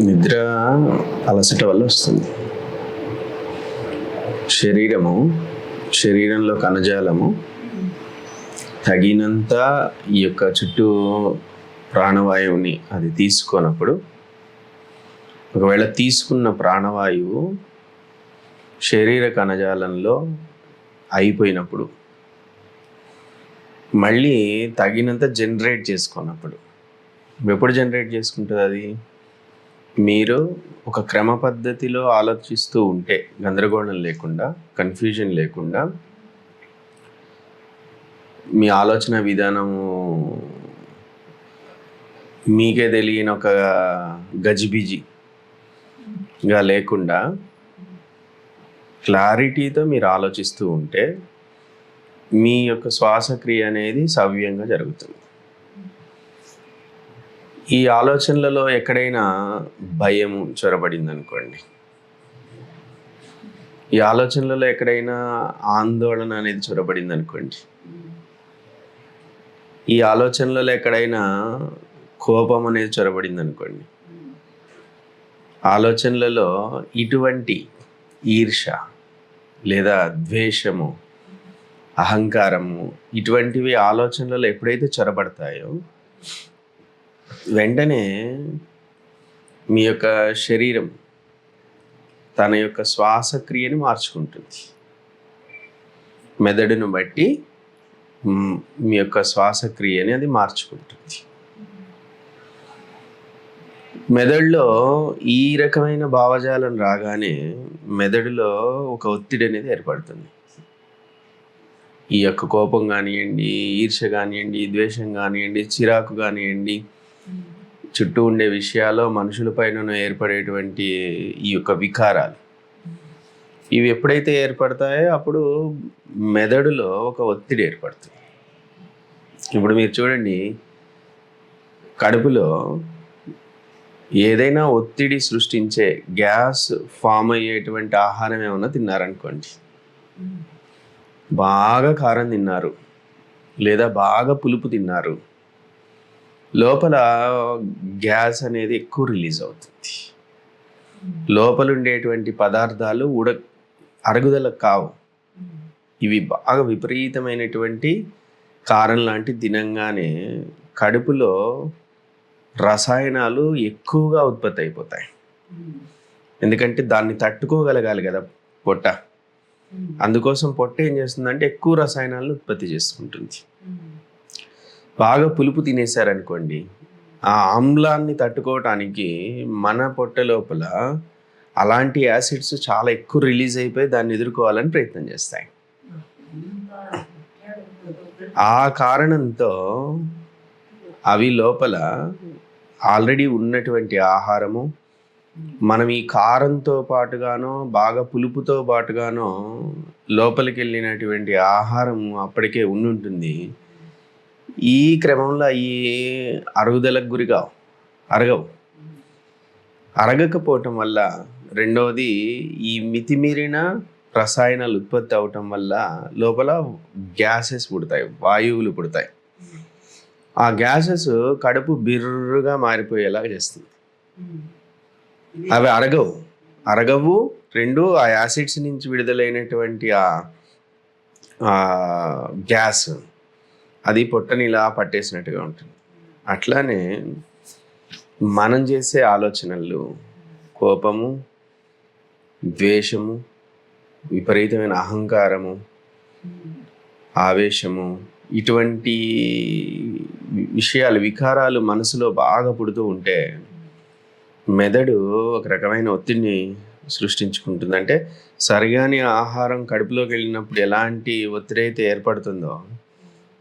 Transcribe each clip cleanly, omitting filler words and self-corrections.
నిద్ర అలసట వల్ల వస్తుంది. శరీరంలో కణజాలము తగినంత ఈ యొక్క చుట్టూ ప్రాణవాయువుని అది తీసుకున్నప్పుడు, ఒకవేళ తీసుకున్న ప్రాణవాయువు శరీర కణజాలంలో అయిపోయినప్పుడు, మళ్ళీ తగినంత జనరేట్ చేసుకున్నప్పుడు, ఎప్పుడు జనరేట్ చేసుకుంటుంది అది? మీరు ఒక క్రమ పద్ధతిలో ఆలోచిస్తూ ఉంటే, గందరగోళం లేకుండా, కన్ఫ్యూజన్ లేకుండా, మీ ఆలోచన విధానము మీకే తెలియని ఒక గజిబిజిగా లేకుండా క్లారిటీతో మీరు ఆలోచిస్తూ ఉంటే మీ యొక్క శ్వాసక్రియ అనేది సవ్యంగా జరుగుతుంది. ఈ ఆలోచనలలో ఎక్కడైనా భయము చొరబడింది అనుకోండి, ఈ ఆలోచనలలో ఎక్కడైనా ఆందోళన అనేది చొరబడింది అనుకోండి, ఈ ఆలోచనలలో ఎక్కడైనా కోపం అనేది చొరబడింది అనుకోండి, ఆలోచనలలో ఇటువంటి ఈర్ష లేదా ద్వేషము, అహంకారము, ఇటువంటివి ఆలోచనలలో ఎప్పుడైతే చొరబడతాయో వెంటనే మీ యొక్క శరీరం తన యొక్క శ్వాసక్రియని మార్చుకుంటుంది. మెదడును బట్టి మీ యొక్క శ్వాసక్రియని అది మార్చుకుంటుంది. మెదడులో ఈ రకమైన భావజాలం రాగానే మెదడులో ఒక ఒత్తిడి అనేది ఏర్పడుతుంది. ఈ యొక్క కోపం కానివ్వండి, ఈర్ష్య కానివ్వండి, ద్వేషం కానివ్వండి, చిరాకు కానివ్వండి, చుట్టూ ఉండే విషయాల్లో మనుషుల పైన ఏర్పడేటువంటి ఈ యొక్క వికారాలు, ఇవి ఎప్పుడైతే ఏర్పడతాయో అప్పుడు మెదడులో ఒక ఒత్తిడి ఏర్పడుతుంది. ఇప్పుడు మీరు చూడండి, కడుపులో ఏదైనా ఒత్తిడి సృష్టించే గ్యాస్ ఫామ్ అయ్యేటువంటి ఆహారం ఏమన్నా తిన్నారనుకోండి, బాగా కారం తిన్నారు లేదా బాగా పులుపు తిన్నారు, లోపల గ్యాస్ అనేది ఎక్కువ రిలీజ్ అవుతుంది. లోపల ఉండేటువంటి పదార్థాలు అరుగుదలకు కావు. ఇవి బాగా విపరీతమైనటువంటి కారం లాంటి తినంగానే కడుపులో రసాయనాలు ఎక్కువగా ఉత్పత్తి అయిపోతాయి. ఎందుకంటే దాన్ని తట్టుకోగలగాలి కదా పొట్ట. అందుకోసం పొట్ట ఏం చేస్తుందంటే ఎక్కువ రసాయనాలను ఉత్పత్తి చేసుకుంటుంది. బాగా పులుపు తినేశారనుకోండి, ఆ ఆమ్లాన్ని తట్టుకోవటానికి మన పొట్ట లోపల అలాంటి యాసిడ్స్ చాలా ఎక్కువ రిలీజ్ అయిపోయి దాన్ని ఎదుర్కోవాలని ప్రయత్నం చేస్తాయి. ఆ కారణంతో అవి లోపల ఆల్రెడీ ఉన్నటువంటి ఆహారము, మనం ఈ కారంతో పాటుగానో బాగా పులుపుతో పాటుగానో లోపలికి వెళ్ళినటువంటి ఆహారం అప్పటికే ఉండుంటుంది. ఈ క్రమంలో అవి అరుగుదలకు అరగకపోవటం వల్ల, రెండవది ఈ మితిమీరిన రసాయనాలు ఉత్పత్తి అవటం వల్ల లోపల గ్యాసెస్ పుడతాయి, వాయువులు పుడతాయి. ఆ గ్యాసెస్ కడుపు బిర్రుగా మారిపోయేలాగా చేస్తుంది. అవి అరగవు. రెండు, ఆ యాసిడ్స్ నుంచి విడుదలైనటువంటి ఆ గ్యాస్ అది పొట్టని ఇలా పట్టేసినట్టుగా ఉంటుంది. అట్లానే మనం చేసే ఆలోచనలు, కోపము, ద్వేషము, విపరీతమైన అహంకారము, ఆవేశము, ఇటువంటి విషయాలు, వికారాలు మనసులో బాగా పుడుతూ ఉంటే మెదడు ఒక రకమైన ఒత్తిడిని సృష్టించుకుంటుంది. అంటే సరిగాని ఆహారం కడుపులోకి వెళ్ళినప్పుడు ఎలాంటి ఒత్తిడి అయితే ఏర్పడుతుందో,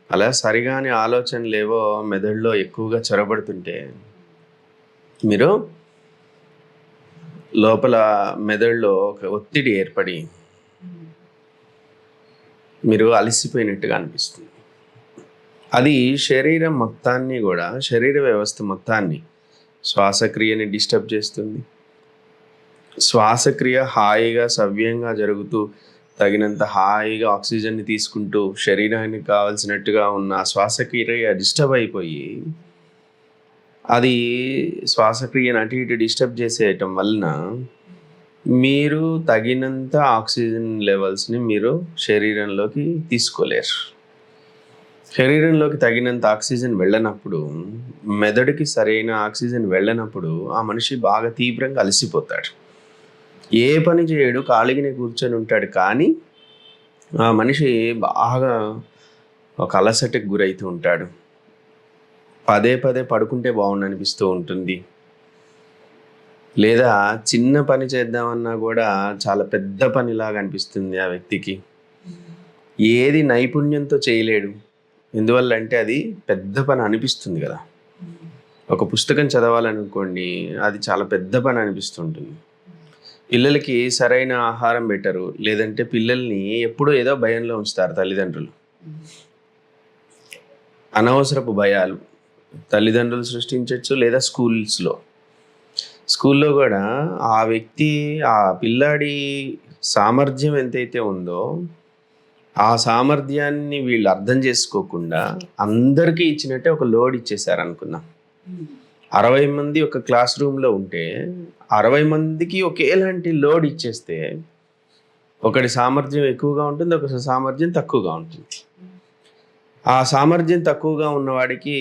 అలా సరిగాని ఆలోచనలు ఏవో మెదడులో ఎక్కువగా చొరబడుతుంటే మీరు లోపల మెదడులో ఒక ఒత్తిడి ఏర్పడి మీరు అలసిపోయినట్టుగా అనిపిస్తుంది. అది శరీరం మొత్తాన్ని కూడా, శరీర వ్యవస్థ మొత్తాన్ని, శ్వాసక్రియని డిస్టర్బ్ చేస్తుంది. శ్వాసక్రియ హాయిగా సవ్యంగా జరుగుతూ తగినంత హాయిగా ఆక్సిజన్ని తీసుకుంటూ శరీరానికి కావాల్సినట్టుగా ఉన్న శ్వాసక్రియ డిస్టర్బ్ అయిపోయి అది శ్వాసక్రియను అటు ఇటు డిస్టర్బ్ చేసేయటం వలన మీరు తగినంత ఆక్సిజన్ లెవెల్స్ని మీరు శరీరంలోకి తీసుకోలేరు. శరీరంలోకి తగినంత ఆక్సిజన్ వెళ్ళనప్పుడు, మెదడుకి సరైన ఆక్సిజన్ వెళ్ళనప్పుడు ఆ మనిషి బాగా తీవ్రంగా అలసిపోతాడు. ఏ పని చేయడు, ఖాళీగానే కూర్చొని ఉంటాడు. కానీ ఆ మనిషి బాగా ఒక అలసటకు గురైతూ ఉంటాడు. పదే పదే పడుకుంటే బాగుండు అనిపిస్తూ ఉంటుంది. లేదా చిన్న పని చేద్దామన్నా కూడా చాలా పెద్ద పనిలాగా అనిపిస్తుంది ఆ వ్యక్తికి. ఏది నైపుణ్యంతో చేయలేడు. ఎందువల్ల అంటే అది పెద్ద పని అనిపిస్తుంది కదా. ఒక పుస్తకం చదవాలనుకోండి, అది చాలా పెద్ద పని అనిపిస్తుంటుంది. పిల్లలకి సరైన ఆహారం పెట్టరు, లేదంటే పిల్లల్ని ఎప్పుడూ ఏదో భయంలో ఉంచుతారు తల్లిదండ్రులు. అనవసరపు భయాలు తల్లిదండ్రులు సృష్టించవచ్చు, లేదా స్కూల్లో కూడా ఆ వ్యక్తి, ఆ పిల్లాడి సామర్థ్యం ఎంతైతే ఉందో ఆ సామర్థ్యాన్ని వీళ్ళు అర్థం చేసుకోకుండా అందరికీ ఇచ్చినట్టే ఒక లోడ్ ఇచ్చేసారు అనుకుందాం. 60 మంది ఒక క్లాస్ రూమ్లో ఉంటే 60 మందికి ఒకేలాంటి లోడ్ ఇచ్చేస్తే ఒకటి సామర్థ్యం ఎక్కువగా ఉంటుంది, ఒక సామర్థ్యం తక్కువగా ఉంటుంది. ఆ సామర్థ్యం తక్కువగా ఉన్నవాడికి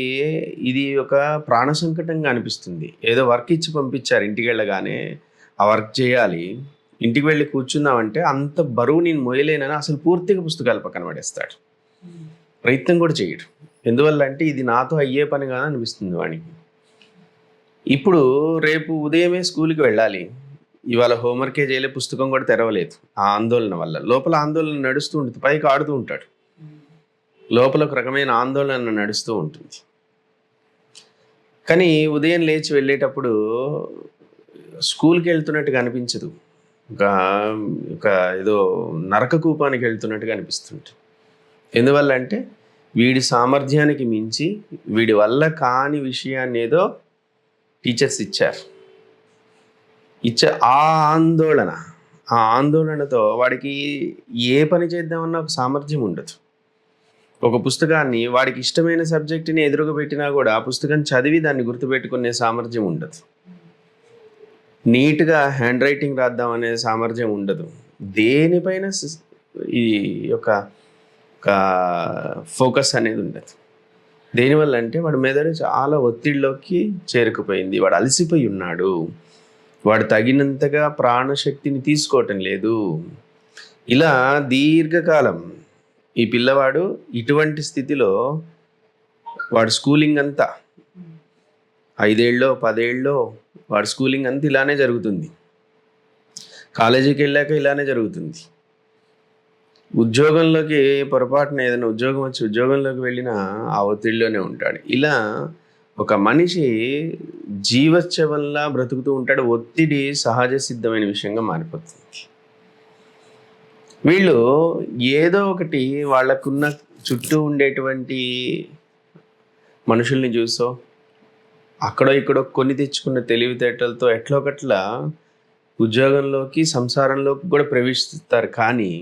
ఇది ఒక ప్రాణ సంకటంగా అనిపిస్తుంది. ఏదో వర్క్ ఇచ్చి పంపించారు, ఇంటికి వెళ్ళగానే ఆ వర్క్ చేయాలి, ఇంటికి వెళ్ళి కూర్చుందామంటే అంత బరువు నేను మోయలేనని అసలు పూర్తిగా పుస్తకాలు పక్కన పడేస్తాడు. ప్రయత్నం కూడా చేయడు. ఎందువల్ల అంటే ఇది నాతో అయ్యే పని కాదు అనిపిస్తుంది వాడికి. ఇప్పుడు రేపు ఉదయమే స్కూల్కి వెళ్ళాలి, ఇవాళ హోంవర్కే చేయలే, పుస్తకం కూడా తెరవలేదు. ఆ ఆందోళన వల్ల లోపల ఆందోళన నడుస్తూ ఉంటుంది, పైకి ఆడుతూ ఉంటాడు, లోపల ఒక రకమైన ఆందోళన నడుస్తూ ఉంటుంది. కానీ ఉదయం లేచి వెళ్ళేటప్పుడు స్కూల్కి వెళ్తున్నట్టుగా అనిపించదు, ఒక ఏదో నరక కూపానికి వెళ్తున్నట్టుగా అనిపిస్తుంది. ఎందువల్ల అంటే వీడి సామర్థ్యానికి మించి వీడి వల్ల కాని విషయాన్ని ఏదో టీచర్స్ ఇచ్చారు. ఆ ఆందోళనతో వాడికి ఏ పని చేద్దామన్నా ఒక సామర్థ్యం ఉండదు. ఒక పుస్తకాన్ని, వాడికి ఇష్టమైన సబ్జెక్టుని ఎదురుగా పెట్టినా కూడా ఆ పుస్తకం చదివి దాన్ని గుర్తుపెట్టుకునే సామర్థ్యం ఉండదు. నీట్గా హ్యాండ్ రైటింగ్ రాద్దామనే సామర్థ్యం ఉండదు. దేనిపైన ఈ యొక్క ఫోకస్ అనేది ఉండదు. దేనివల్ల అంటే వాడి మెదడు చాలా ఒత్తిడిలోకి చేరుకుపోయింది, వాడు అలసిపోయి ఉన్నాడు, వాడు తగినంతగా ప్రాణశక్తిని తీసుకోవటం లేదు. ఇలా దీర్ఘకాలం ఈ పిల్లవాడు ఇటువంటి స్థితిలో వాడు స్కూలింగ్ అంతా 5 ఏళ్ళో 10 ఏళ్ళో వాడు స్కూలింగ్ అంతా ఇలానే జరుగుతుంది. కాలేజీకి వెళ్ళాక ఇలానే జరుగుతుంది. ఉద్యోగంలోకి పొరపాటున ఏదైనా ఉద్యోగం వచ్చి ఉద్యోగంలోకి వెళ్ళినా ఆ ఒత్తిడిలోనే ఉంటాడు. ఇలా ఒక మనిషి జీవచ్ఛవంలా బ్రతుకుతూ ఉంటాడు. ఒత్తిడి సహజ సిద్ధమైన విషయంగా మారిపోతుంది. వీళ్ళు ఏదో ఒకటి వాళ్ళకున్న చుట్టూ ఉండేటువంటి మనుషుల్ని చూసో అక్కడో ఇక్కడో కొన్ని తెచ్చుకున్న తెలివితేటలతో ఎట్లా ఒకట్లా ఉద్యోగంలోకి, సంసారంలోకి కూడా ప్రవేశిస్తారు. కానీ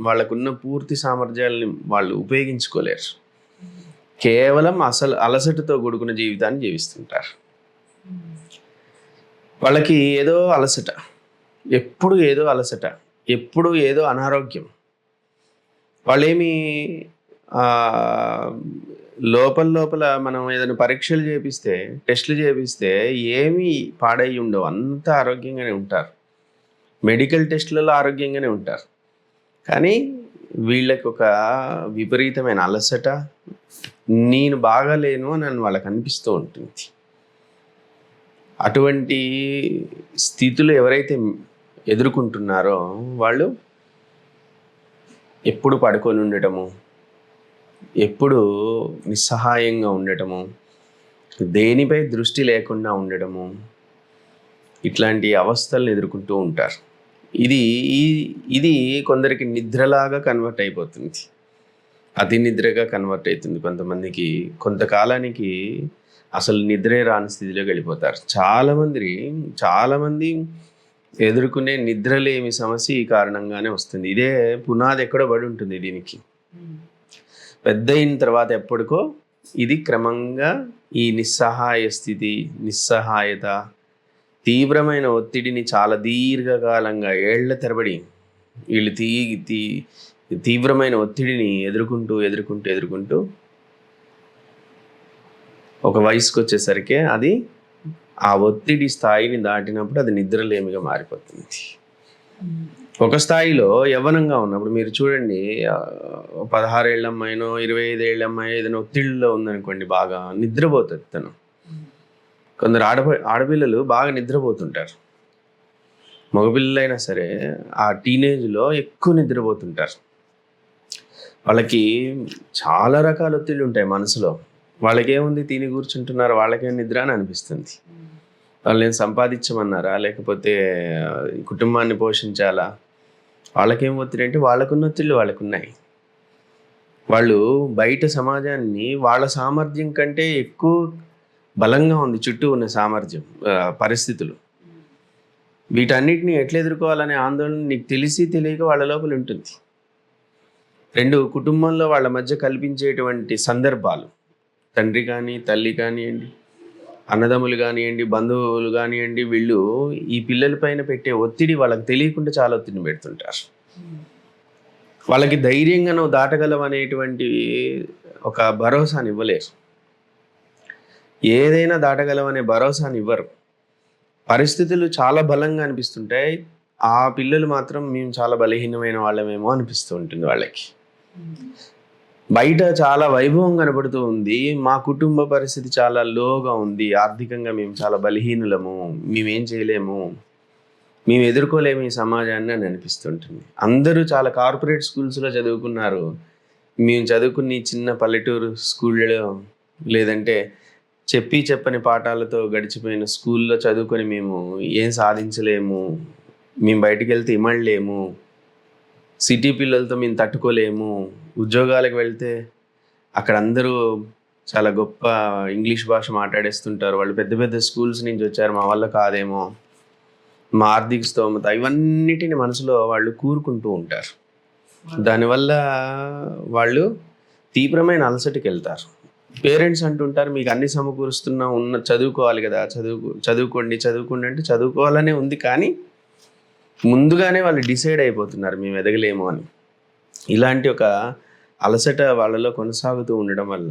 వాళ్ళకున్న పూర్తి సామర్థ్యాలని వాళ్ళు ఉపయోగించుకోలేరు. కేవలం అలసటతో కూడుకున్న జీవితాన్ని జీవిస్తుంటారు. వాళ్ళకి ఏదో అలసట, ఎప్పుడు ఏదో అలసట, ఎప్పుడు ఏదో అనారోగ్యం. వాళ్ళేమి లోపల మనం ఏదైనా పరీక్షలు చేపిస్తే, టెస్టులు చేపిస్తే ఏమీ పాడై ఉండవు, అంతా ఆరోగ్యంగానే ఉంటారు. మెడికల్ టెస్టులలో ఆరోగ్యంగానే ఉంటారు. కానీ వీళ్ళకి ఒక విపరీతమైన అలసట, నేను బాగాలేను అని వాళ్ళకి అనిపిస్తూ ఉంటుంది. అటువంటి స్థితులు ఎవరైతే ఎదుర్కొంటున్నారో వాళ్ళు ఎప్పుడు పడుకొని ఉండటము, ఎప్పుడు నిస్సహాయంగా ఉండటము, దేనిపై దృష్టి లేకుండా ఉండటము, ఇట్లాంటి అవస్థలను ఎదుర్కొంటూ ఉంటారు. ఇది కొందరికి నిద్రలాగా కన్వర్ట్ అయిపోతుంది, అతి నిద్రగా కన్వర్ట్ అవుతుంది. కొంతమందికి కొంతకాలానికి అసలు నిద్రే రాని స్థితిలోకి వెళ్ళిపోతారు. చాలామంది ఎదుర్కొనే నిద్రలేమి సమస్య ఈ కారణంగానే వస్తుంది. ఇదే పునాది ఎక్కడో పడి ఉంటుంది దీనికి. పెద్ద అయిన తర్వాత ఎప్పటికో ఇది క్రమంగా ఈ నిస్సహాయ స్థితి, నిస్సహాయత, తీవ్రమైన ఒత్తిడిని చాలా దీర్ఘకాలంగా ఏళ్ల తరబడి వీళ్ళు తీవ్రమైన ఒత్తిడిని ఎదుర్కొంటూ ఒక వయసుకు వచ్చేసరికి అది ఆ ఒత్తిడి స్థాయిని దాటినప్పుడు అది నిద్రలేమిగా మారిపోతుంది. ఒక స్థాయిలో యవ్వనంగా ఉన్నప్పుడు మీరు చూడండి, 16 ఏళ్ళ అమ్మాయినో 25 ఏళ్ళ అమ్మాయి ఏదైనా ఒత్తిడిలో ఉందనుకోండి, బాగా నిద్రపోతుంది తను. కొందరు ఆడపిల్లలు బాగా నిద్రపోతుంటారు. మగపిల్లలైనా సరే ఆ టీనేజ్లో ఎక్కువ నిద్రపోతుంటారు. వాళ్ళకి చాలా రకాల ఒత్తిళ్ళు ఉంటాయి మనసులో. వాళ్ళకేముంది, తిని కూర్చుంటున్నారు, వాళ్ళకేం నిద్ర అని అనిపిస్తుంది. వాళ్ళని సంపాదించమన్నారా, లేకపోతే కుటుంబాన్ని పోషించాలా, వాళ్ళకేం ఒత్తిడి అంటే వాళ్ళకున్న ఒత్తిళ్ళు వాళ్ళకున్నాయి. వాళ్ళు బయట సమాజాన్ని వాళ్ళ సామర్థ్యం కంటే ఎక్కువ బలంగా ఉంది చుట్టూ ఉన్న సామర్థ్యం, పరిస్థితులు. వీటన్నిటిని ఎట్లా ఎదుర్కోవాలనే ఆందోళన నీకు తెలియక వాళ్ళ లోపల ఉంటుంది. రెండు కుటుంబంలో వాళ్ళ మధ్య కల్పించేటువంటి సందర్భాలు, తండ్రి కానీ తల్లి కానివ్వండి, అన్నదమ్ములు కానివ్వండి, బంధువులు కానివ్వండి, వీళ్ళు ఈ పిల్లల పైన పెట్టే ఒత్తిడి వాళ్ళకి తెలియకుండా చాలా ఒత్తిడిని పెడుతుంటారు. వాళ్ళకి ధైర్యంగా నువ్వు దాటగలవు అనేటువంటి ఒక భరోసాని ఇవ్వలేరు. ఏదైనా దాటగలవనే భరోసాని ఇవ్వరు. పరిస్థితులు చాలా బలంగా అనిపిస్తుంటాయి, ఆ పిల్లలు మాత్రం మేము చాలా బలహీనమైన వాళ్ళమేమో అనిపిస్తూ ఉంటుంది వాళ్ళకి. బయట చాలా వైభవం కనబడుతూ ఉంది, మా కుటుంబ పరిస్థితి చాలా లోగా ఉంది, ఆర్థికంగా మేము చాలా బలహీనులము, మేమేం చేయలేము, మేము ఎదుర్కోలేము ఈ సమాజాన్ని అని అనిపిస్తుంటుంది. అందరూ చాలా కార్పొరేట్ స్కూల్స్లో చదువుకున్నారు, మేము చదువుకుని చిన్న పల్లెటూరు స్కూళ్ళలో, లేదంటే చెప్పని పాఠాలతో గడిచిపోయిన స్కూల్లో చదువుకొని మేము ఏం సాధించలేము, మేము బయటికి వెళ్తే ఇమడలేము, సిటీ పిల్లలతో మేము తట్టుకోలేము, ఉద్యోగాలకు వెళ్తే అక్కడ అందరూ చాలా గొప్ప ఇంగ్లీష్ భాష మాట్లాడేస్తుంటారు, వాళ్ళు పెద్ద పెద్ద స్కూల్స్ నుంచి వచ్చారు, మా వల్ల కాదేమో, మా ఆర్థిక స్తోమత, ఇవన్నిటిని మనసులో వాళ్ళు కూరుకుంటూ ఉంటారు. దానివల్ల వాళ్ళు తీవ్రమైన అలసటికి వెళ్తారు. పేరెంట్స్ అంటుంటారు, మీకు అన్ని సమకూరుస్తున్నా చదువుకోవాలి కదా, చదువుకోండి అంటే చదువుకోవాలనే ఉంది, కానీ ముందుగానే వాళ్ళు డిసైడ్ అయిపోతున్నారు మేము ఎదగలేము అని. ఇలాంటి ఒక అలసట వాళ్ళలో కొనసాగుతూ ఉండడం వల్ల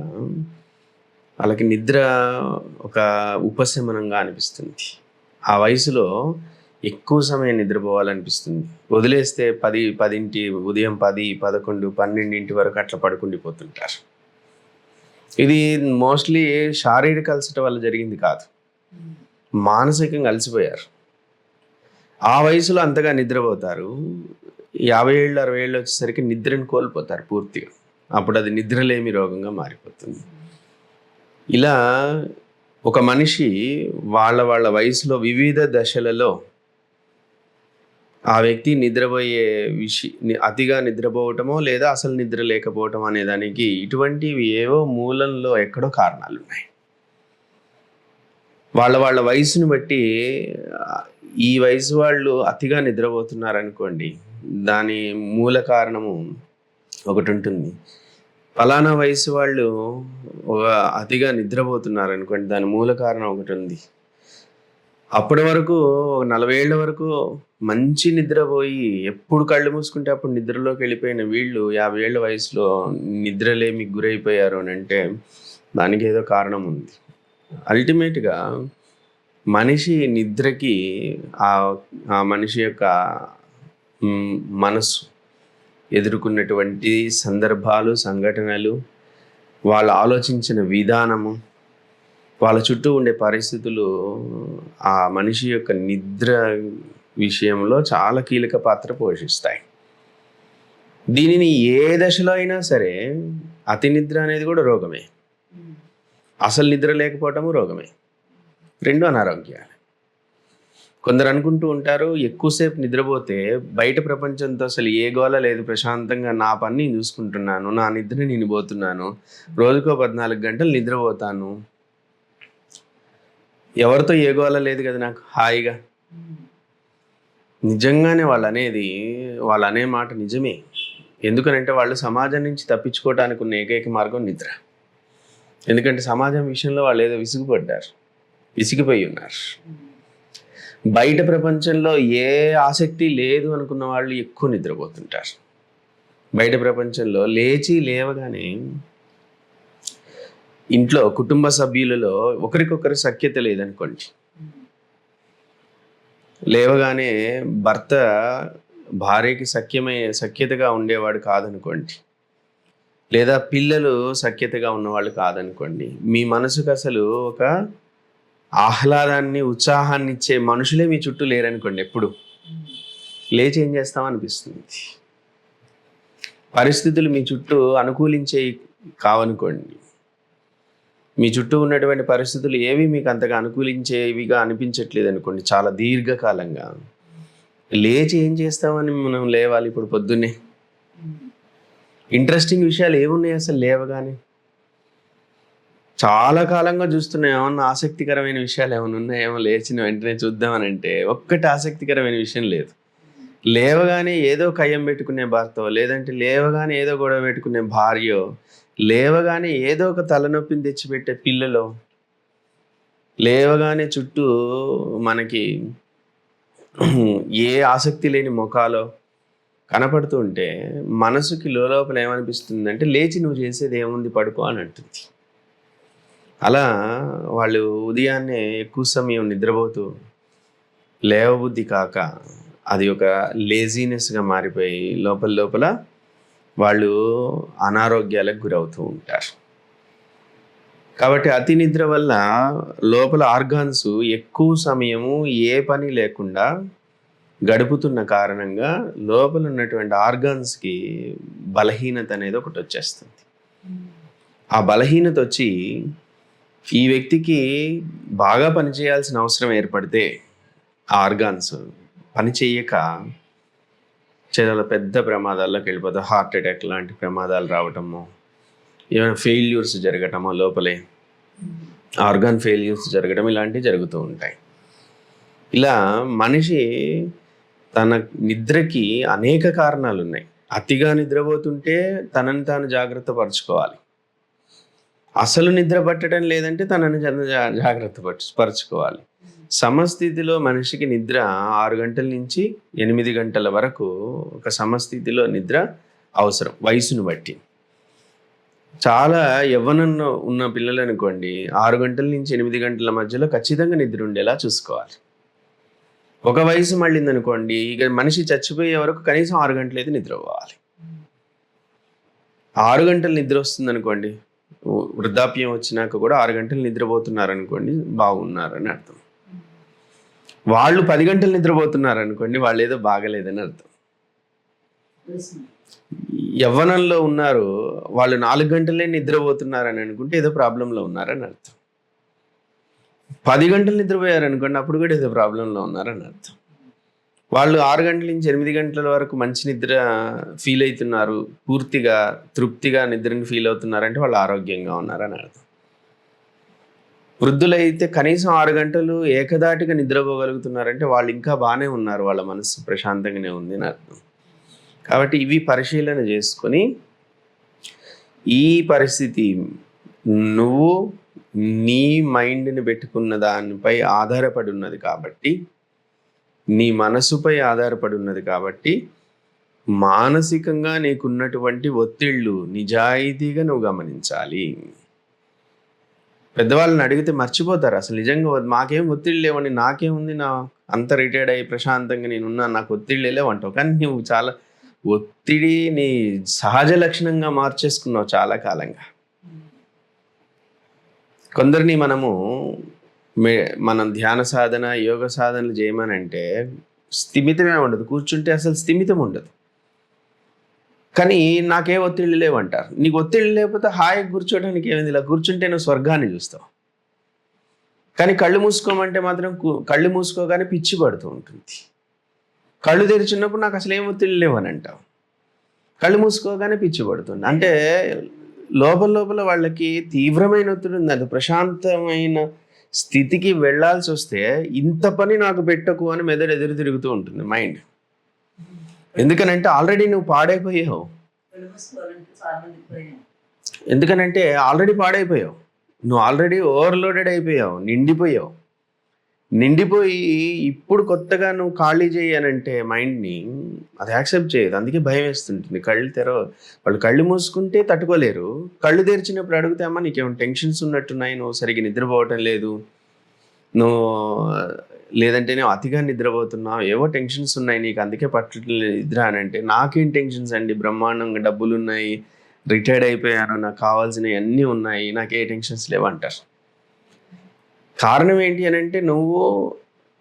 వాళ్ళకి నిద్ర ఒక ఉపశమనంగా అనిపిస్తుంది. ఆ వయసులో ఎక్కువ సమయం నిద్రపోవాలనిపిస్తుంది. వదిలేస్తే 10 ఉదయం 10, 11, 12 వరకు అట్లా పడుకుండిపోతుంటారు. ఇది మోస్ట్లీ శారీరక అలసట వల్ల జరిగింది కాదు, మానసికంగా అలసిపోయారు. ఆ వయసులో అంతగా నిద్రపోతారు, 50 ఏళ్ళు 60 ఏళ్ళు వచ్చేసరికి నిద్రను కోల్పోతారు పూర్తిగా. అప్పుడు అది నిద్రలేమి రోగంగా మారిపోతుంది. ఇలా ఒక మనిషి వాళ్ళ వయసులో వివిధ దశలలో ఆ వ్యక్తి నిద్రపోయే అతిగా నిద్రపోవటమో లేదా అసలు నిద్ర లేకపోవటం అనే దానికి ఇటువంటివి ఏవో మూలంలో ఎక్కడో కారణాలు ఉన్నాయి. వాళ్ళ వయసుని బట్టి ఈ వయసు వాళ్ళు అతిగా నిద్రపోతున్నారనుకోండి, దాని మూల కారణము ఒకటి ఉంటుంది. ఫలానా వయసు వాళ్ళు అతిగా నిద్రపోతున్నారనుకోండి, దాని మూల కారణం ఒకటి ఉంది. అప్పటి వరకు 40 ఏళ్ల వరకు మంచి నిద్రపోయి ఎప్పుడు కళ్ళు మూసుకుంటే అప్పుడు నిద్రలోకి వెళ్ళిపోయిన వీళ్ళు 50 ఏళ్ల వయసులో నిద్రలేమి గురైపోయారు అని అంటే దానికి ఏదో కారణం ఉంది. అల్టిమేట్గా మనిషి నిద్రకి ఆ మనిషి యొక్క మనసు ఎదుర్కొన్నటువంటి సందర్భాలు, సంఘటనలు, వాళ్ళు ఆలోచించిన విధానము, వాళ్ళ చుట్టూ ఉండే పరిస్థితులు ఆ మనిషి యొక్క నిద్ర విషయంలో చాలా కీలక పాత్ర పోషిస్తాయి. దీనిని ఏ దశలో అయినా సరే అతి నిద్ర అనేది కూడా రోగమే, అసలు నిద్ర లేకపోవటము రోగమే, రెండు అనారోగ్యాలు. కొందరు అనుకుంటూ ఉంటారు, ఎక్కువసేపు నిద్రపోతే బయట ప్రపంచంతో అసలు ఏ గోల లేదు, ప్రశాంతంగా నా పని నేను చూసుకుంటున్నాను, నా నిద్ర నేను పోతున్నాను, రోజుకో 14 గంటలు నిద్రపోతాను, ఎవరితో ఏ గోల లేదు కదా నాకు, హాయిగా. నిజంగానే వాళ్ళు అనే మాట నిజమే. ఎందుకనంటే వాళ్ళు సమాజం నుంచి తప్పించుకోవడానికి ఉన్న ఏకైక మార్గం నిద్ర. ఎందుకంటే సమాజం విషయంలో వాళ్ళు ఏదో విసిగిపోయి ఉన్నారు. బయట ప్రపంచంలో ఏ ఆసక్తి లేదు అనుకున్న వాళ్ళు ఎక్కువ నిద్రపోతుంటారు. బయట ప్రపంచంలో లేవగానే ఇంట్లో కుటుంబ సభ్యులలో ఒకరికొకరు సఖ్యత లేదనుకోండి, లేవగానే భర్త భార్యకి సఖ్యతగా ఉండేవాడు కాదనుకోండి, లేదా పిల్లలు సఖ్యతగా ఉన్నవాళ్ళు కాదనుకోండి, మీ మనసుకు అసలు ఒక ఆహ్లాదాన్ని ఉత్సాహాన్ని ఇచ్చే మనుషులే మీ చుట్టూ లేరనుకోండి, ఎప్పుడు లేచి ఏం చేస్తామనిపిస్తుంది. పరిస్థితులు మీ చుట్టూ అనుకూలించే కావనుకోండి, మీ చుట్టూ ఉన్నటువంటి పరిస్థితులు ఏవి మీకు అంతగా అనుకూలించేవిగా అనిపించట్లేదు అనుకోండి, చాలా దీర్ఘకాలంగా లేచి ఏం చేస్తామని మనం లేవాలి. ఇప్పుడు పొద్దున్నే ఇంట్రెస్టింగ్ విషయాలు ఏమున్నాయి అసలు లేవగానే? చాలా కాలంగా చూస్తున్నాం. ఏమన్నా ఆసక్తికరమైన విషయాలు ఏమైనా ఉన్నాయేమో లేచిన వెంటనే చూద్దామని అంటే ఒక్కటి ఆసక్తికరమైన విషయం లేదు. లేవగానే ఏదో కయ్యం పెట్టుకునే భర్తో, లేదంటే లేవగానే ఏదో గొడవ పెట్టుకునే భార్యో, లేవగానే ఏదో ఒక తలనొప్పిని తెచ్చిపెట్టే పిల్లలో, లేవగానే చుట్టూ మనకి ఏ ఆసక్తి లేని ముఖాలో కనపడుతూ ఉంటే మనసుకి లోపల ఏమనిపిస్తుందంటే లేచి నువ్వు చేసేది ఏముంది, పడుకో అని అంటుంది. అలా వాళ్ళు ఉదయాన్నే ఎక్కువ సమయం నిద్రపోతూ లేవబుద్ధి కాక అది ఒక లేజీనెస్గా మారిపోయి లోపల వాళ్ళు అనారోగ్యాలకు గురవుతూ ఉంటారు. కాబట్టి అతి నిద్ర వల్ల లోపల ఆర్గాన్స్ ఎక్కువ సమయము ఏ పని లేకుండా గడుపుతున్న కారణంగా లోపల ఉన్నటువంటి ఆర్గాన్స్కి బలహీనత అనేది ఒకటి వచ్చేస్తుంది. ఆ బలహీనత వచ్చి ఈ వ్యక్తికి బాగా పనిచేయాల్సిన అవసరం ఏర్పడితే ఆ ఆర్గాన్స్ పని చేయక చాలా పెద్ద ప్రమాదాల్లోకి వెళ్ళిపోతాయి. హార్ట్ అటాక్ లాంటి ప్రమాదాలు రావటము, ఏమైనా ఫెయిల్యూర్స్ జరగటమో, లోపలే ఆర్గాన్ ఫెయిల్యూర్స్ జరగటం, ఇలాంటివి జరుగుతూ ఉంటాయి. ఇలా మనిషి తన నిద్రకి అనేక కారణాలు ఉన్నాయి. అతిగా నిద్రపోతుంటే తనని తాను జాగ్రత్త పరచుకోవాలి. అసలు నిద్ర పట్టడం లేదంటే తనని జాగ్రత్త పరచుకోవాలి. సమస్థితిలో మనిషికి నిద్ర 6 గంటల నుంచి 8 గంటల వరకు ఒక సమస్థితిలో నిద్ర అవసరం, వయసును బట్టి. చాలా యవ్వనంలో ఉన్న పిల్లలు అనుకోండి, 6 గంటల నుంచి 8 గంటల మధ్యలో ఖచ్చితంగా నిద్ర ఉండేలా చూసుకోవాలి. ఒక వయసు మళ్ళింది అనుకోండి, ఇక మనిషి చచ్చిపోయే వరకు కనీసం 6 గంటలు అయితే నిద్ర పోవాలి. 6 గంటలు నిద్ర వస్తుంది అనుకోండి, వృద్ధాప్యం వచ్చినాక కూడా 6 గంటలు నిద్రపోతున్నారు అనుకోండి, బాగున్నారని అర్థం. వాళ్ళు 10 గంటలు నిద్రపోతున్నారు అనుకోండి, వాళ్ళు ఏదో బాగలేదని అర్థం. యవ్వనంలో ఉన్నారు, వాళ్ళు 4 గంటలే నిద్రపోతున్నారని అనుకుంటే ఏదో ప్రాబ్లంలో ఉన్నారని అర్థం. 10 గంటలు నిద్రపోయారనుకోండి, అప్పుడు కూడా ఏదో ప్రాబ్లంలో ఉన్నారని అర్థం. వాళ్ళు 6 గంటల నుంచి 8 గంటల వరకు మంచి నిద్ర ఫీల్ అవుతున్నారు, పూర్తిగా తృప్తిగా నిద్రని ఫీల్ అవుతున్నారంటే వాళ్ళు ఆరోగ్యంగా ఉన్నారని అర్థం. వృద్ధులైతే కనీసం 6 గంటలు ఏకదాటిగా నిద్రపోగలుగుతున్నారంటే వాళ్ళు ఇంకా బాగానే ఉన్నారు, వాళ్ళ మనసు ప్రశాంతంగానే ఉంది అని అర్థం. కాబట్టి ఇవి పరిశీలన చేసుకొని, ఈ పరిస్థితి నువ్వు నీ మైండ్ని పెట్టుకున్న దానిపై ఆధారపడి ఉన్నది కాబట్టి, నీ మనసుపై ఆధారపడి ఉన్నది కాబట్టి, మానసికంగా నీకున్నటువంటి ఒత్తిళ్ళు నిజాయితీగా నువ్వు గమనించాలి. పెద్దవాళ్ళని అడిగితే మర్చిపోతారు అసలు. నిజంగా మాకేం ఒత్తిళ్ళు లేవండి, నాకేముంది, నా అంత రిటైర్డ్ అయ్యి ప్రశాంతంగా నేనున్నా, నాకు ఒత్తిళ్ళు లేవంటావు. కానీ నువ్వు చాలా ఒత్తిడి నీ సహజ లక్షణంగా మార్చేసుకున్నావు చాలా కాలంగా. కొందరిని మనం ధ్యాన సాధన, యోగ సాధనలు చేయమనంటే స్థిమితమే ఉండదు, కూర్చుంటే అసలు స్థిమితం ఉండదు. కానీ నాకే ఒత్తిళ్ళు లేవంటారు. నీకు ఒత్తిళ్ళు లేకపోతే హాయిగా కూర్చోడానికి ఏమైంది, ఇలా కూర్చుంటే నువ్వు స్వర్గాన్ని చూస్తావు. కానీ కళ్ళు మూసుకోమంటే మాత్రం కళ్ళు మూసుకోగానే పిచ్చి పడుతూ ఉంటుంది. కళ్ళు తెరిచినప్పుడు నాకు అసలు ఏం ఒత్తిళ్ళు లేవని అంటావు, కళ్ళు మూసుకోగానే పిచ్చి పడుతుంది. అంటే లోపల వాళ్ళకి తీవ్రమైన ఒత్తిడి ఉంది. అది ప్రశాంతమైన స్థితికి వెళ్ళాల్సి వస్తే ఇంత పని నాకు పెట్టకు అని మెదడు ఎదురు తిరుగుతూ ఉంటుంది మైండ్. ఎందుకనంటే ఆల్రెడీ నువ్వు పాడైపోయావు. ఎందుకనంటే ఆల్రెడీ పాడైపోయావు. నువ్వు ఆల్రెడీ ఓవర్లోడెడ్ అయిపోయావు, నిండిపోయి ఇప్పుడు కొత్తగా నువ్వు ఖాళీ చేయనంటే మైండ్ని అది యాక్సెప్ట్ చేయదు. అందుకే భయం వేస్తుంటుంది. వాళ్ళు కళ్ళు మూసుకుంటే తట్టుకోలేరు, కళ్ళు తెరిచినప్పుడు అడిగితే అమ్మ నీకేమైనా టెన్షన్స్ ఉన్నట్టున్నాయి, నువ్వు సరిగ్గా నిద్రపోవటం లేదు, నువ్వు లేదంటే నేను అతిగా నిద్రపోతున్నావు, ఏవో టెన్షన్స్ ఉన్నాయి నీకు, అందుకే పట్టట్లేదు నిద్ర అని అంటే, నాకేం టెన్షన్స్ అండి, బ్రహ్మాండంగా డబ్బులు ఉన్నాయి, రిటైర్డ్ అయిపోయాను, నాకు కావాల్సినవి అన్నీ ఉన్నాయి, నాకు ఏ టెన్షన్స్ లేవు అంటారు. కారణం ఏంటి అని అంటే నువ్వు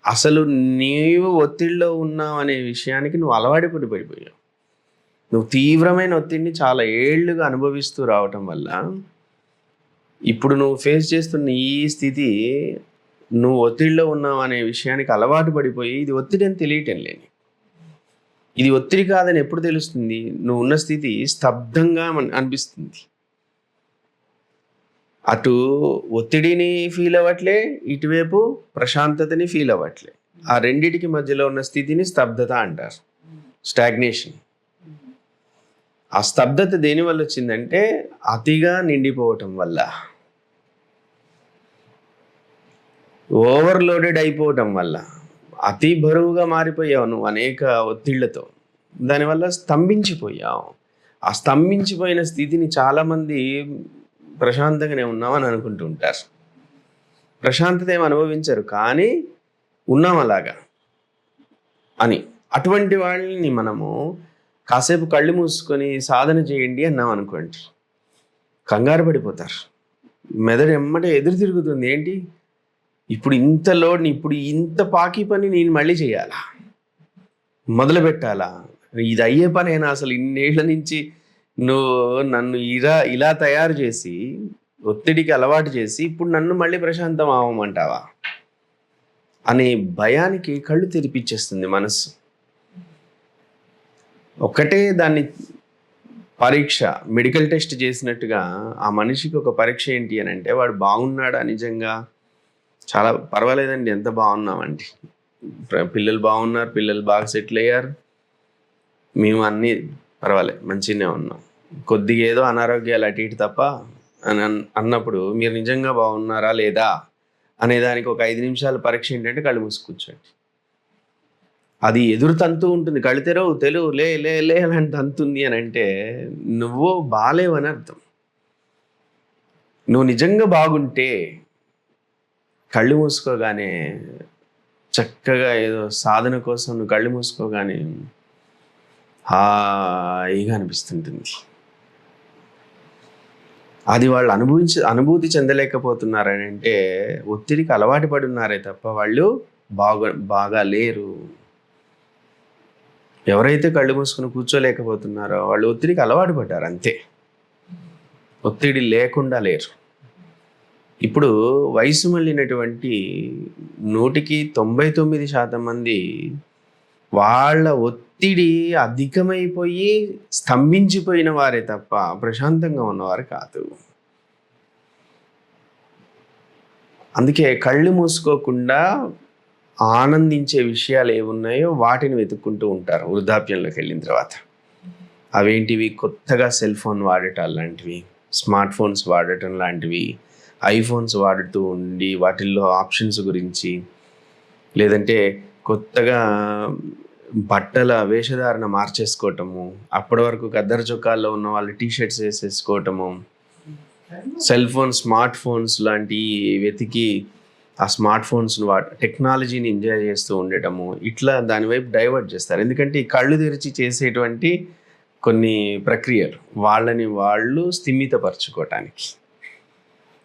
అసలు నీవు ఒత్తిడిలో ఉన్నావు అనే విషయానికి నువ్వు అలవాటు పడిపోయావు. నువ్వు తీవ్రమైన ఒత్తిడిని చాలా ఏళ్లుగా అనుభవిస్తూ రావటం వల్ల ఇప్పుడు నువ్వు ఫేస్ చేస్తున్న ఈ స్థితి, నువ్వు ఒత్తిడిలో ఉన్నావు అనే విషయానికి అలవాటు పడిపోయి ఇది ఒత్తిడి అని తెలియటం లేని. ఇది ఒత్తిడి కాదని ఎప్పుడు తెలుస్తుంది? నువ్వు ఉన్న స్థితి స్తబ్దంగా అనిపిస్తుంది. అటు ఒత్తిడిని ఫీల్ అవ్వట్లే, ఇటువైపు ప్రశాంతతని ఫీల్ అవ్వట్లే. ఆ రెండిటికి మధ్యలో ఉన్న స్థితిని స్తబ్దత అంటారు, స్టాగ్నేషన్. ఆ స్తబ్దత దేనివల్ల వచ్చిందంటే అతిగా నిండిపోవటం వల్ల, ఓవర్లోడెడ్ అయిపోవటం వల్ల, అతి బరువుగా మారిపోయావు నువ్వు అనేక ఒత్తిళ్లతో. దానివల్ల స్తంభించిపోయావు. ఆ స్తంభించిపోయిన స్థితిని చాలామంది ప్రశాంతంగానే ఉన్నామని అనుకుంటూ ఉంటారు. ప్రశాంతత ఏమి అనుభవించరు, కానీ ఉన్నాం అలాగా అని. అటువంటి వాళ్ళని మనము కాసేపు కళ్ళు మూసుకొని సాధన చేయండి అన్నాం అనుకోండి, కంగారు పడిపోతారు. మెదడు ఎమ్మటే ఎదురు తిరుగుతుంది. ఏంటి ఇప్పుడు ఇంత లోడ్ని, ఇప్పుడు ఇంత పాకి పని నేను మళ్ళీ చేయాలా, మొదలు పెట్టాలా, ఇది అయ్యే పనేనా, అసలు ఇన్నేళ్ల నుంచి నువ్వు నన్ను ఇలా తయారు చేసి ఒత్తిడికి అలవాటు చేసి ఇప్పుడు నన్ను మళ్ళీ ప్రశాంతం అవ్వమంటావా అనే భయానికి కళ్ళు తెరిపించేస్తుంది మనసు. ఒక్కటే దాన్ని పరీక్ష, మెడికల్ టెస్ట్ చేసినట్టుగా ఆ మనిషికి ఒక పరీక్ష ఏంటి అని అంటే, వాడు బాగున్నాడా నిజంగా, చాలా పర్వాలేదండి, ఎంత బాగున్నామండి, పిల్లలు బాగున్నారు, పిల్లలు బాగా సెటిల్ అయ్యారు, మేము అన్నీ పర్వాలేదు మంచిగానే ఉన్నాం, కొద్దిగా ఏదో అనారోగ్యాలు అటు ఇటు తప్ప అని అన్నప్పుడు మీరు నిజంగా బాగున్నారా లేదా అనేదానికి ఒక 5 నిమిషాల పరీక్ష ఏంటంటే కళ్ళు మూసి కూర్చోండి. అది ఎదురు తంతు ఉంటుంది, కళ్ళు తెలుగు లే లే లే అని తంతుంది అని అంటే నువ్వు బాలేవని అర్థం. నువ్వు నిజంగా బాగుంటే కళ్ళు మూసుకోగానే చక్కగా ఏదో సాధన కోసం నువ్వు కళ్ళు మూసుకోగానే హాయిగా అనిపిస్తుంటుంది. అది వాళ్ళు అనుభూతి చెందలేకపోతున్నారని అంటే ఒత్తిడికి అలవాటు పడి ఉన్నారే తప్ప వాళ్ళు బాగా లేరు. ఎవరైతే కళ్ళు మూసుకుని కూర్చోలేకపోతున్నారో వాళ్ళు ఒత్తిడికి అలవాటు పడ్డారు అంతే, ఒత్తిడి లేకుండా లేరు. ఇప్పుడు వయసు మళ్ళినటువంటి 99% మంది వాళ్ళ ఒత్తిడి అధికమైపోయి స్తంభించిపోయిన వారే తప్ప ప్రశాంతంగా ఉన్నవారు కాదు. అందుకే కళ్ళు మూసుకోకుండా ఆనందించే విషయాలు ఏమున్నాయో వాటిని వెతుక్కుంటూ ఉంటారు వృద్ధాప్యంలోకి వెళ్ళిన తర్వాత. అవేంటివి? కొత్తగా సెల్ ఫోన్ వాడటం లాంటివి, స్మార్ట్ ఫోన్స్ వాడటం లాంటివి, ఐఫోన్స్ వాడుతూ ఉండి వాటిల్లో ఆప్షన్స్ గురించి, లేదంటే కొత్తగా బట్టల వేషధారణ మార్చేసుకోవటము, అప్పటి వరకు గద్దర చొక్కాల్లో ఉన్న వాళ్ళు టీషర్ట్స్ వేసేసుకోవటము, సెల్ ఫోన్ స్మార్ట్ ఫోన్స్ లాంటి వెతికి ఆ స్మార్ట్ ఫోన్స్ను టెక్నాలజీని ఎంజాయ్ చేస్తూ ఉండటము, ఇట్లా దానివైపు డైవర్ట్ చేస్తారు. ఎందుకంటే ఈ కళ్ళు తెరిచి చేసేటువంటి కొన్ని ప్రక్రియలు వాళ్ళని వాళ్ళు స్థిమితపరచుకోవటానికి.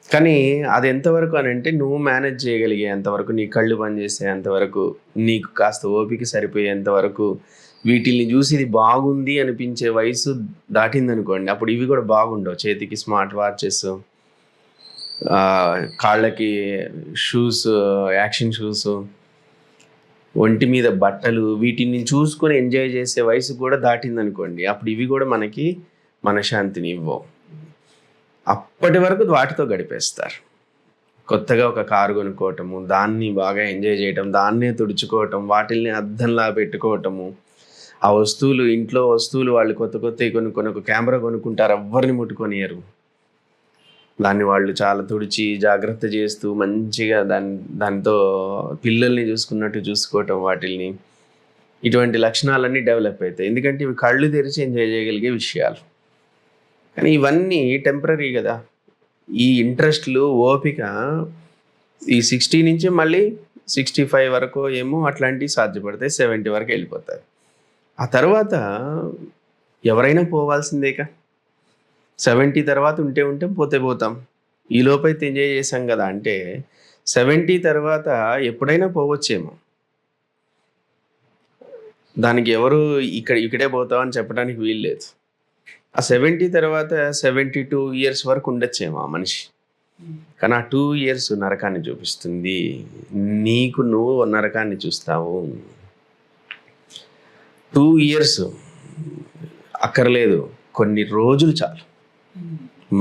కానీ అది ఎంతవరకు అని అంటే నువ్వు మేనేజ్ చేయగలిగే అంతవరకు, నీ కళ్ళు పనిచేసే అంతవరకు, నీకు కాస్త ఓపిక సరిపోయేంతవరకు, వీటిల్ని చూసి ఇది బాగుంది అనిపించే వయసు దాటిందనుకోండి, అప్పుడు ఇవి కూడా బాగుండవు. చేతికి స్మార్ట్ వాచెస్, కాళ్ళకి షూస్, యాక్షన్ షూస్, ఒంటి మీద బట్టలు, వీటిని చూసుకొని ఎంజాయ్ చేసే వయసు కూడా దాటిందనుకోండి, అప్పుడు ఇవి కూడా మనకి మనశ్శాంతిని ఇవ్వవు. అప్పటి వరకు వాటితో గడిపేస్తారు. కొత్తగా ఒక కారు కొనుక్కోవటము, దాన్ని బాగా ఎంజాయ్ చేయటం, దాన్నే తుడుచుకోవటం, వాటిల్ని అద్దంలా పెట్టుకోవటము, ఆ వస్తువులు, ఇంట్లో వస్తువులు వాళ్ళు కొత్తవి కొనుక్కొని ఒక కెమెరా కొనుక్కుంటారు, ఎవ్వరిని ముట్టుకొనియరు. దాన్ని వాళ్ళు చాలా తుడిచి జాగ్రత్త చేస్తూ మంచిగా దాంతో పిల్లల్ని చూసుకున్నట్టు చూసుకోవటం వాటిల్ని, ఇటువంటి లక్షణాలన్నీ డెవలప్ అవుతాయి. ఎందుకంటే ఇవి కళ్ళు తెరిచి ఎంజాయ్ చేయగలిగే విషయాలు. కానీ ఇవన్నీ టెంపరరీ కదా. ఈ ఇంట్రెస్ట్లు, ఓపిక ఈ 60 నుంచి మళ్ళీ 65 వరకు ఏమో అట్లాంటివి సాధ్యపడతాయి, 70 వరకు వెళ్ళిపోతాయి. ఆ తర్వాత ఎవరైనా పోవాల్సిందేక. 70 తర్వాత ఉంటే పోతే పోతాం. ఈ లోపైతే ఎంజాయ్ చేసాం కదా అంటే 70 తర్వాత ఎప్పుడైనా పోవచ్చేమో. దానికి ఎవరు ఇక్కడే పోతాం అని చెప్పడానికి వీలు లేదు. ఆ 70 తర్వాత 72 ఇయర్స్ వరకు ఉండొచ్చేమో ఆ మనిషి. కానీ ఆ 2 ఇయర్స్ నరకాన్ని చూపిస్తుంది. నీకు నువ్వు నరకాన్ని చూస్తావు. 2 ఇయర్స్ అక్కర్లేదు, కొన్ని రోజులు చాలు.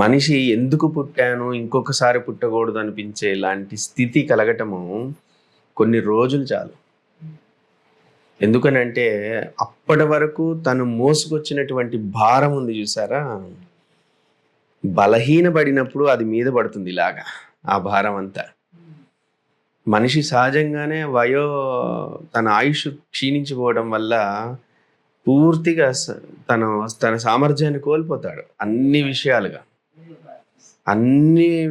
మనిషి ఎందుకు పుట్టాను, ఇంకొకసారి పుట్టకూడదు అనిపించే ఇలాంటి స్థితి కలగటము కొన్ని రోజులు చాలు. ఎందుకనంటే అప్పటి వరకు తను మోసుకొచ్చినటువంటి భారం ఉంది చూసారా, బలహీనపడినప్పుడు అది మీద పడుతుంది ఇలాగా ఆ భారం అంతా. మనిషి సహజంగానే తన ఆయుష్ క్షీణించిపోవడం వల్ల పూర్తిగా తన సామర్థ్యాన్ని కోల్పోతాడు. అన్ని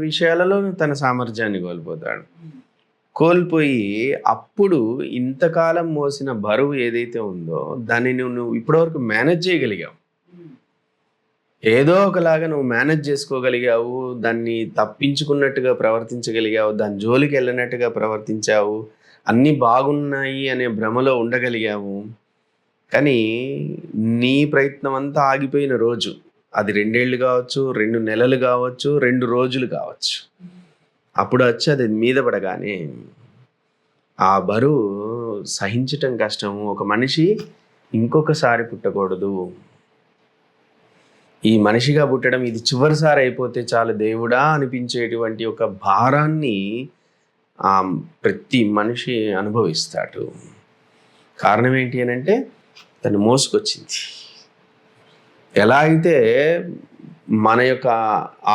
విషయాలలో తన సామర్థ్యాన్ని కోల్పోతాడు. కోల్పోయి అప్పుడు ఇంతకాలం మోసిన బరువు ఏదైతే ఉందో దాన్ని నువ్వు ఇప్పటివరకు మేనేజ్ చేయగలిగావు. ఏదో ఒకలాగా నువ్వు మేనేజ్ చేసుకోగలిగావు, దాన్ని తప్పించుకున్నట్టుగా ప్రవర్తించగలిగావు, దాని జోలికి వెళ్ళినట్టుగా ప్రవర్తించావు, అన్నీ బాగున్నాయి అనే భ్రమలో ఉండగలిగావు. కానీ నీ ప్రయత్నం అంతా ఆగిపోయిన రోజు, అది 2 ఏళ్ళు కావచ్చు, 2 నెలలు కావచ్చు, 2 రోజులు కావచ్చు, అప్పుడు వచ్చి అది మీద పడగానే ఆ బరువు సహించటం కష్టము. ఒక మనిషి ఇంకొకసారి పుట్టకూడదు, ఈ మనిషిగా పుట్టడం ఇది చివరిసారి అయిపోతే చాలు దేవుడా అనిపించేటువంటి ఒక భారాన్ని ప్రతి మనిషి అనుభవిస్తాడు. కారణం ఏంటి అని అంటే తను మోసుకొచ్చింది. ఎలా అయితే మన యొక్క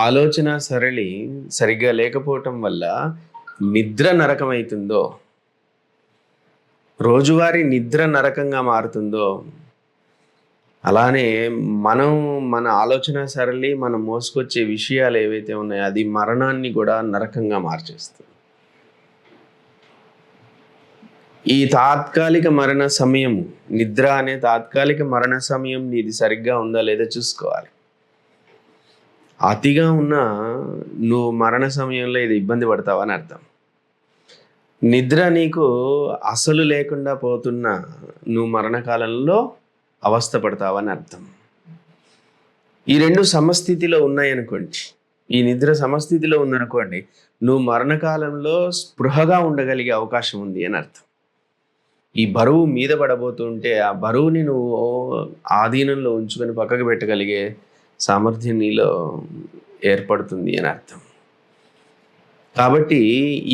ఆలోచన సరళి సరిగ్గా లేకపోవటం వల్ల నిద్ర నరకం అవుతుందో, రోజువారీ నిద్ర నరకంగా మారుతుందో, అలానే మన ఆలోచన సరళి, మనం మోసుకొచ్చే విషయాలు ఏవైతే ఉన్నాయో అది మరణాన్ని కూడా నరకంగా మార్చేస్తుంది. ఈ తాత్కాలిక మరణ సమయం, నిద్ర అనే తాత్కాలిక మరణ సమయం నీది సరిగ్గా ఉందా లేదా చూసుకోవాలి. అతిగా ఉన్నా నువ్వు మరణ సమయంలో ఇది ఇబ్బంది పడతావని అర్థం. నిద్ర నీకు అసలు లేకుండా పోతున్నా నువ్వు మరణకాలంలో అవస్థ పడతావని అర్థం. ఈ 2 సమస్థితిలో ఉన్నాయనుకోండి, ఈ నిద్ర సమస్థితిలో ఉందనుకోండి, నువ్వు మరణకాలంలో స్పృహగా ఉండగలిగే అవకాశం ఉంది అని అర్థం. ఈ బరువు మీద పడబోతుంటే ఆ బరువుని నువ్వు ఆధీనంలో ఉంచుకొని పక్కకు పెట్టగలిగే సామర్థ్యం నీలో ఏర్పడుతుంది అని అర్థం. కాబట్టి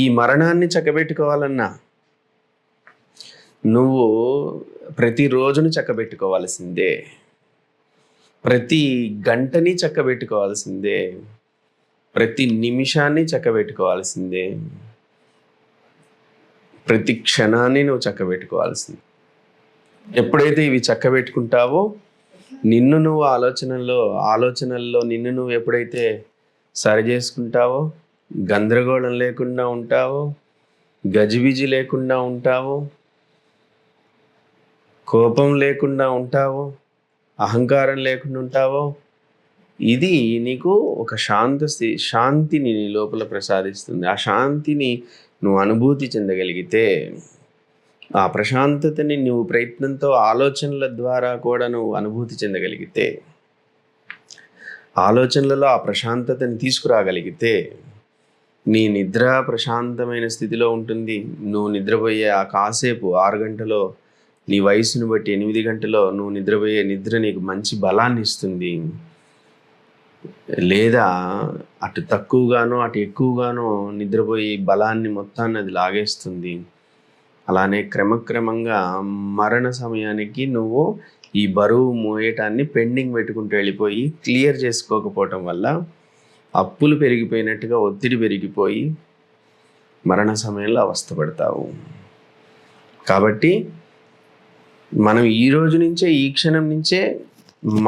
ఈ మరణాన్ని చక్కబెట్టుకోవాలన్నా నువ్వు ప్రతి రోజును చక్కబెట్టుకోవాల్సిందే, ప్రతి గంటని చక్కబెట్టుకోవాల్సిందే, ప్రతి నిమిషాన్ని చక్కబెట్టుకోవాల్సిందే, ప్రతి క్షణాన్ని నువ్వు చక్కబెట్టుకోవాల్సింది. ఎప్పుడైతే ఇవి చక్కబెట్టుకుంటావో, నిన్ను నువ్వు ఆలోచనల్లో నిన్ను నువ్వు ఎప్పుడైతే సరి చేసుకుంటావో, గందరగోళం లేకుండా ఉంటావో, గజిబిజి లేకుండా ఉంటావో, కోపం లేకుండా ఉంటావో, అహంకారం లేకుండా ఉంటావో, ఇది నీకు ఒక శాంతిని నీ లోపల ప్రసాదిస్తుంది. ఆ శాంతిని నువ్వు అనుభూతి చెందగలిగితే, ఆ ప్రశాంతతని నువ్వు ప్రయత్నంతో ఆలోచనల ద్వారా కూడా నువ్వు అనుభూతి చెందగలిగితే, ఆలోచనలలో ఆ ప్రశాంతతని తీసుకురాగలిగితే నీ నిద్ర ప్రశాంతమైన స్థితిలో ఉంటుంది. నువ్వు నిద్రపోయే ఆ కాసేపు 6 గంటలో, నీ వయసును బట్టి 8 గంటలో నువ్వు నిద్రపోయే నిద్ర నీకు మంచి బలాన్ని ఇస్తుంది. లేదా అటు తక్కువగానో అటు ఎక్కువగానో నిద్రపోయి బలాన్ని మొత్తాన్ని అది లాగేస్తుంది. అలానే క్రమక్రమంగా మరణ సమయానికి నువ్వు ఈ బరువు మోయటాన్ని పెండింగ్ పెట్టుకుంటూ వెళ్ళిపోయి క్లియర్ చేసుకోకపోవటం వల్ల అప్పులు పెరిగిపోయినట్టుగా ఒత్తిడి పెరిగిపోయి మరణ సమయంలో అవస్థపడతావు. కాబట్టి మనం ఈ రోజు నుంచే, ఈ క్షణం నుంచే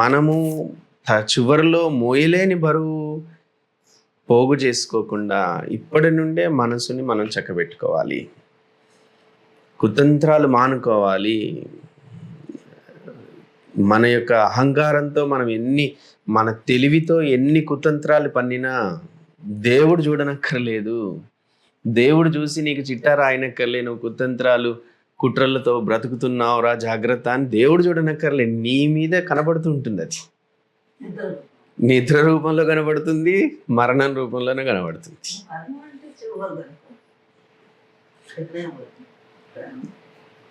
మనము చివరిలో మోయలేని బరువు పోగు చేసుకోకుండా ఇప్పటి నుండే మనసుని మనం చక్కబెట్టుకోవాలి. కుతంత్రాలు మానుకోవాలి. మన యొక్క అహంకారంతో మనం మన తెలివితో ఎన్ని కుతంత్రాలు పన్నినా దేవుడు చూడనక్కర్లేదు. దేవుడు చూసి నీకు చిట్టా రాయనక్కర్లే, నువ్వు కుతంత్రాలు కుట్రలతో బ్రతుకుతున్నావురా జాగ్రత్త అని దేవుడు చూడనక్కర్లే. నీ మీద కనబడుతుంటుంది. అది నిద్ర రూపంలో కనబడుతుంది, మరణం రూపంలోనే కనబడుతుంది.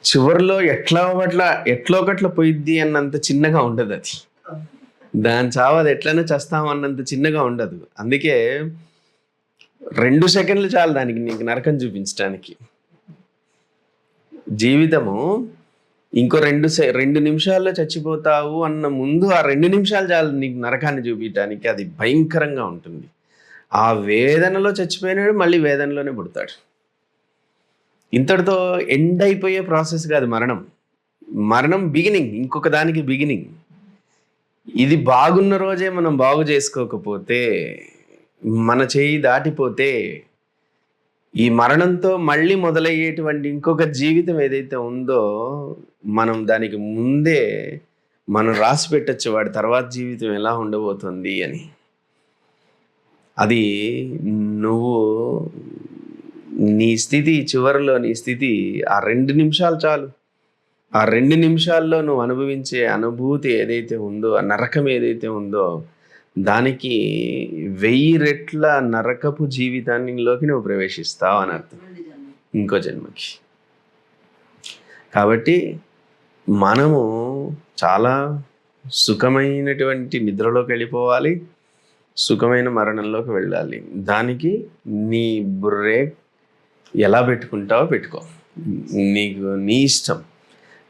చివరిలో ఎట్లో ఒకట్లా పోయిద్ది అన్నంత చిన్నగా ఉండదు. అది దాని చావు అది ఎట్లనే చేస్తామన్నంత చిన్నగా ఉండదు. అందుకే 2 సెకండ్లు చాలు దానికి నీకు నరకం చూపించడానికి. జీవితము ఇంకో 2 నిమిషాల్లో చచ్చిపోతావు అన్న ముందు ఆ 2 నిమిషాలు చాలు నీకు నరకాన్ని చూపించడానికి. అది భయంకరంగా ఉంటుంది. ఆ వేదనలో చచ్చిపోయినాడు, మళ్ళీ వేదనలోనే పుడతాడు. ఇంతటితో ఎండ్ అయిపోయే ప్రాసెస్ కాదు మరణం. మరణం బిగినింగ్, ఇంకొక దానికి బిగినింగ్. ఇది బాగున్న రోజే మనం బాగు చేసుకోకపోతే, మన చేయి దాటిపోతే, ఈ మరణంతో మళ్ళీ మొదలయ్యేటువంటి ఇంకొక జీవితం ఏదైతే ఉందో మనం దానికి ముందే మనం రాసి పెట్టచ్చు వాడి తర్వాత జీవితం ఎలా ఉండబోతుంది అని. అది నువ్వు నీ స్థితి, చివరిలో నీ స్థితి ఆ 2 నిమిషాలు చాలు. ఆ 2 నిమిషాల్లో నువ్వు అనుభవించే అనుభూతి ఏదైతే ఉందో, ఆ నరకం ఏదైతే ఉందో, దానికి 1000 రెట్ల నరకపు జీవితాన్నిలోకి నువ్వు ప్రవేశిస్తావు అని అర్థం, ఇంకో జన్మకి. కాబట్టి మనము చాలా సుఖమైనటువంటి నిద్రలోకి వెళ్ళిపోవాలి, సుఖమైన మరణంలోకి వెళ్ళాలి. దానికి నీ బుర్రే ఎలా పెట్టుకుంటావో పెట్టుకో, నీకు నీ ఇష్టం.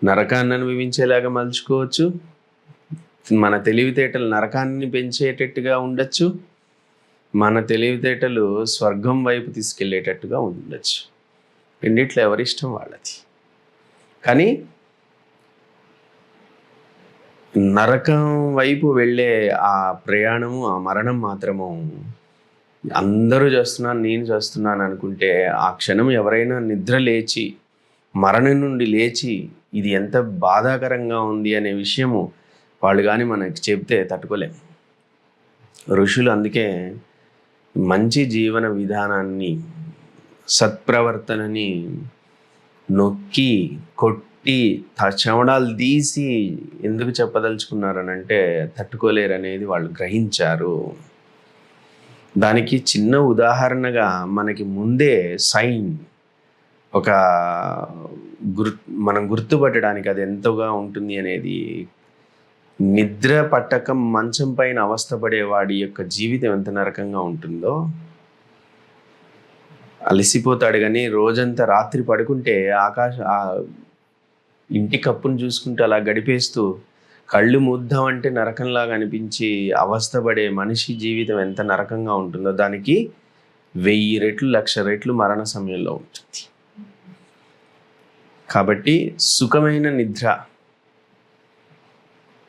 నరకాన్ని అనుభవించేలాగా మలుచుకోవచ్చు, మన తెలివితేటలు నరకాన్ని పెంచేటట్టుగా ఉండొచ్చు, మన తెలివితేటలు స్వర్గం వైపు తీసుకెళ్ళేటట్టుగా ఉండొచ్చు. రెండిట్లో ఎవరిష్టం వాళ్ళది. కానీ నరకం వైపు వెళ్ళే ఆ ప్రయాణము, ఆ మరణం మాత్రము అందరూ చేస్తున్నాను నేను చేస్తున్నాను అనుకుంటే, ఆ క్షణం ఎవరైనా నిద్ర లేచి మరణం నుండి లేచి ఇది ఎంత బాధాకరంగా ఉంది అనే విషయము వాళ్ళు కానీ మనకి చెప్తే తట్టుకోలేము. ఋషులు అందుకే మంచి జీవన విధానాన్ని, సత్ప్రవర్తనని నొక్కి కొట్టి చెమడాలు తీసి ఎందుకు చెప్పదలుచుకున్నారనంటే తట్టుకోలేరు అనేది వాళ్ళు గ్రహించారు. దానికి చిన్న ఉదాహరణగా మనకి ముందే సైన్ ఒక మనం గుర్తుపట్టడానికి అది ఎంతగా ఉంటుంది అనేది, నిద్ర పట్టకం మంచం పైన అవస్థపడే వాడి యొక్క జీవితం ఎంత నరకంగా ఉంటుందో. అలసిపోతాడు కానీ రోజంతా రాత్రి పడుకుంటే ఆ ఇంటి కప్పును చూసుకుంటూ అలా గడిపేస్తూ కళ్ళు ముద్దామంటే నరకంలాగా అనిపించి అవస్థపడే మనిషి జీవితం ఎంత నరకంగా ఉంటుందో దానికి 1000 రెట్లు 1,00,000 రెట్లు మరణ సమయంలో ఉంటుంది. కాబట్టి సుఖమైన నిద్ర,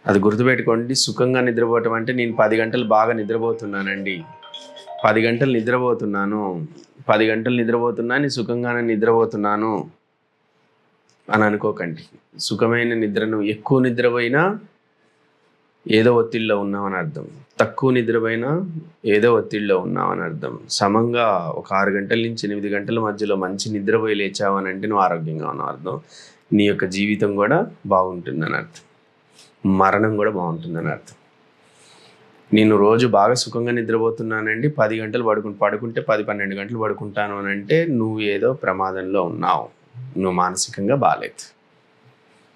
అది గుర్తుపెట్టుకోండి. సుఖంగా నిద్రపోవటం అంటే నేను 10 గంటలు బాగా నిద్రపోతున్నానండి, 10 గంటలు నిద్రపోతున్నాను, 10 గంటలు నిద్రపోతున్నా నేను సుఖంగానే నిద్రపోతున్నాను అని అనుకోకండి. సుఖమైన నిద్రను ఎక్కువ నిద్రపోయినా ఏదో ఒత్తిడిలో ఉన్నామని అర్థం, తక్కువ నిద్రపోయినా ఏదో ఒత్తిడిలో ఉన్నామని అర్థం. సమంగా ఒక 6 గంటల నుంచి 8 గంటల మధ్యలో మంచి నిద్రపోయి లేచావని అంటే నువ్వు ఆరోగ్యంగా ఉన్నావు అర్థం. నీ యొక్క జీవితం కూడా బాగుంటుందని అర్థం, మరణం కూడా బాగుంటుందని అర్థం. నేను రోజు బాగా సుఖంగా నిద్రపోతున్నానండి, 10 గంటలు పడుకుంటే 10-12 గంటలు పడుకుంటాను అని అంటే నువ్వు ఏదో ప్రమాదంలో ఉన్నావు, నువ్వు మానసికంగా బాగాలేదు.